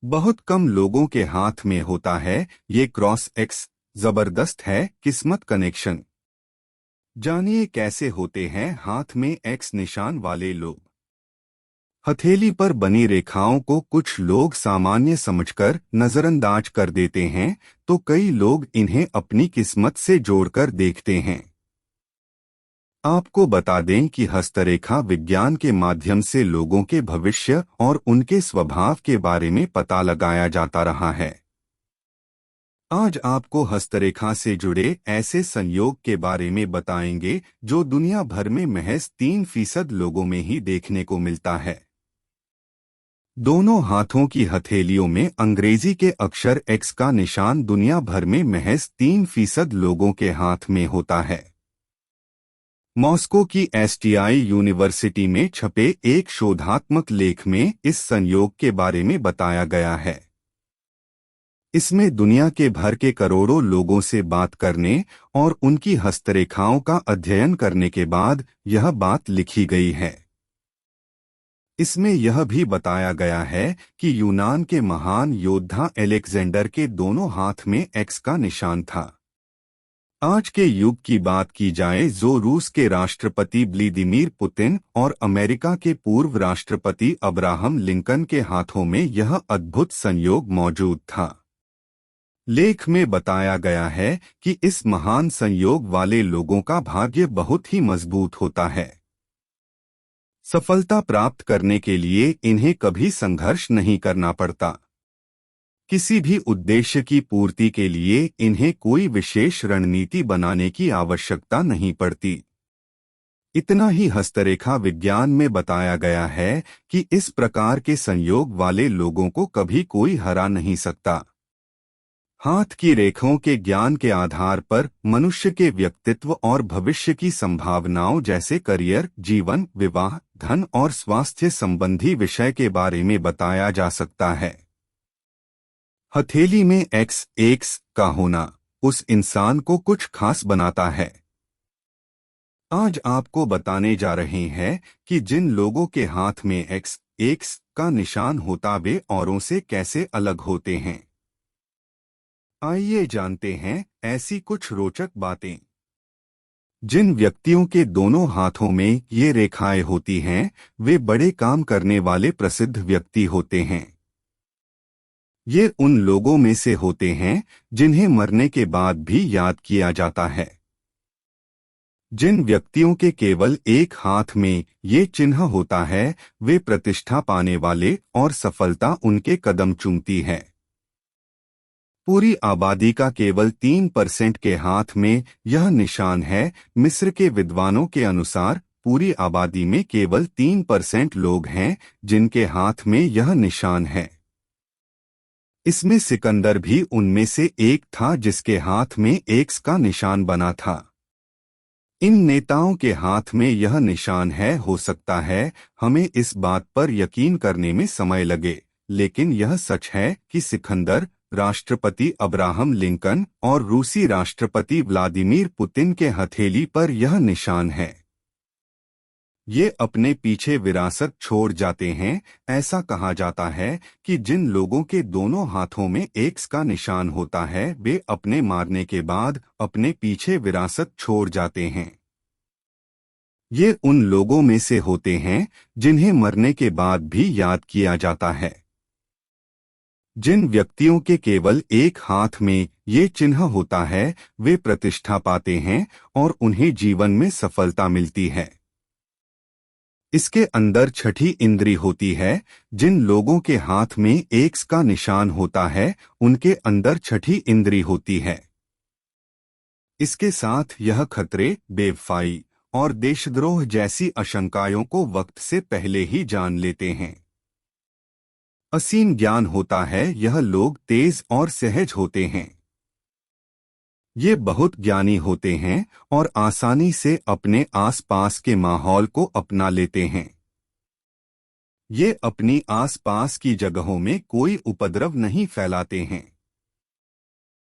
बहुत कम लोगों के हाथ में होता है ये क्रॉस एक्स। जबरदस्त है किस्मत कनेक्शन। जानिए कैसे होते हैं हाथ में एक्स निशान वाले लोग। हथेली पर बनी रेखाओं को कुछ लोग सामान्य समझकर नजरअंदाज कर देते हैं, तो कई लोग इन्हें अपनी किस्मत से जोड़कर देखते हैं। आपको बता दें कि हस्तरेखा विज्ञान के माध्यम से लोगों के भविष्य और उनके स्वभाव के बारे में पता लगाया जाता रहा है। आज आपको हस्तरेखा से जुड़े ऐसे संयोग के बारे में बताएंगे जो दुनिया भर में महज 3% लोगों में ही देखने को मिलता है। दोनों हाथों की हथेलियों में अंग्रेजी के अक्षर एक्स का निशान दुनिया भर में महज 3% लोगों के हाथ में होता है। मॉस्को की एसटीआई यूनिवर्सिटी में छपे एक शोधात्मक लेख में इस संयोग के बारे में बताया गया है। इसमें दुनिया के भर के करोड़ों लोगों से बात करने और उनकी हस्तरेखाओं का अध्ययन करने के बाद यह बात लिखी गई है। इसमें यह भी बताया गया है कि यूनान के महान योद्धा अलेक्जेंडर के दोनों हाथ में एक्स का निशान था। आज के युग की बात की जाए जो रूस के राष्ट्रपति व्लादिमीर पुतिन और अमेरिका के पूर्व राष्ट्रपति अब्राहम लिंकन के हाथों में यह अद्भुत संयोग मौजूद था। लेख में बताया गया है कि इस महान संयोग वाले लोगों का भाग्य बहुत ही मजबूत होता है। सफलता प्राप्त करने के लिए इन्हें कभी संघर्ष नहीं करना पड़ता। किसी भी उद्देश्य की पूर्ति के लिए इन्हें कोई विशेष रणनीति बनाने की आवश्यकता नहीं पड़ती। इतना ही हस्तरेखा विज्ञान में बताया गया है कि इस प्रकार के संयोग वाले लोगों को कभी कोई हरा नहीं सकता। हाथ की रेखाओं के ज्ञान के आधार पर मनुष्य के व्यक्तित्व और भविष्य की संभावनाओं जैसे करियर, जीवन, विवाह, धन और स्वास्थ्य संबंधी विषय के बारे में बताया जा सकता है। हथेली में एक्स का होना उस इंसान को कुछ खास बनाता है। आज आपको बताने जा रहे हैं कि जिन लोगों के हाथ में एक्स का निशान होता वे औरों से कैसे अलग होते हैं। आइए जानते हैं ऐसी कुछ रोचक बातें। जिन व्यक्तियों के दोनों हाथों में ये रेखाएं होती हैं, वे बड़े काम करने वाले प्रसिद्ध व्यक्ति होते हैं। ये उन लोगों में से होते हैं जिन्हें मरने के बाद भी याद किया जाता है। जिन व्यक्तियों के केवल एक हाथ में ये चिन्ह होता है, वे प्रतिष्ठा पाने वाले और सफलता उनके कदम चूमती है। पूरी आबादी का केवल 3% के हाथ में यह निशान है। मिस्र के विद्वानों के अनुसार पूरी आबादी में केवल 3% लोग हैं जिनके हाथ में यह निशान है। इसमें सिकंदर भी उनमें से एक था जिसके हाथ में एक्स का निशान बना था। इन नेताओं के हाथ में यह निशान है। हो सकता है हमें इस बात पर यकीन करने में समय लगे, लेकिन यह सच है कि सिकंदर, राष्ट्रपति अब्राहम लिंकन और रूसी राष्ट्रपति व्लादिमीर पुतिन के हथेली पर यह निशान है। ये अपने पीछे विरासत छोड़ जाते हैं। ऐसा कहा जाता है कि जिन लोगों के दोनों हाथों में एक्स का निशान होता है वे अपने मारने के बाद अपने पीछे विरासत छोड़ जाते हैं। ये उन लोगों में से होते हैं जिन्हें मरने के बाद भी याद किया जाता है। जिन व्यक्तियों के केवल एक हाथ में ये चिन्ह होता है वे प्रतिष्ठा पाते हैं और उन्हें जीवन में सफलता मिलती है। इसके अंदर छठी इंद्री होती है। जिन लोगों के हाथ में एक्स का निशान होता है उनके अंदर छठी इंद्री होती है। इसके साथ यह खतरे, बेवफाई और देशद्रोह जैसी आशंकाओं को वक्त से पहले ही जान लेते हैं। असीम ज्ञान होता है। यह लोग तेज और सहज होते हैं। ये बहुत ज्ञानी होते हैं और आसानी से अपने आसपास के माहौल को अपना लेते हैं। ये अपनी आसपास की जगहों में कोई उपद्रव नहीं फैलाते हैं।